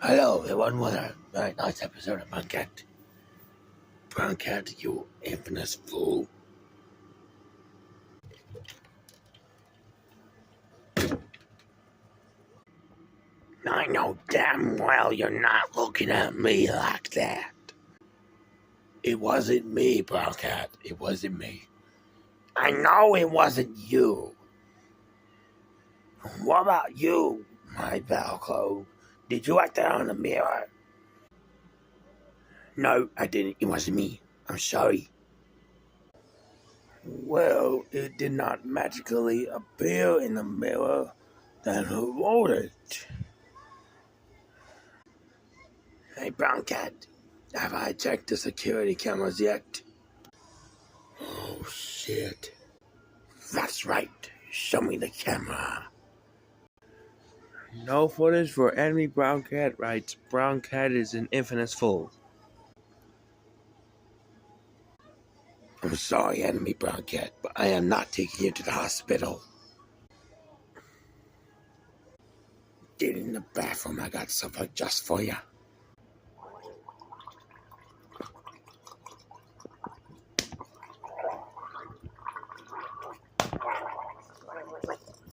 Hello, everyone. What a very nice episode of Brown Cat. Brown Cat, you infamous fool. I know damn well you're not looking at me like that. It wasn't me, Brown Cat. It wasn't me. I know it wasn't you. What about you, my Velcro? Did you act that on the mirror? No, I didn't. It wasn't me. I'm sorry. Well, it did not magically appear in the mirror. Then who wrote it? Hey, Brown Cat, have I checked the security cameras yet? Oh, shit. That's right. Show me the camera. No footage for enemy Brown Cat writes Brown Cat is an infamous fool. I'm sorry, enemy Brown Cat, but I am not taking you to the hospital. Get in the bathroom. I got something just for you.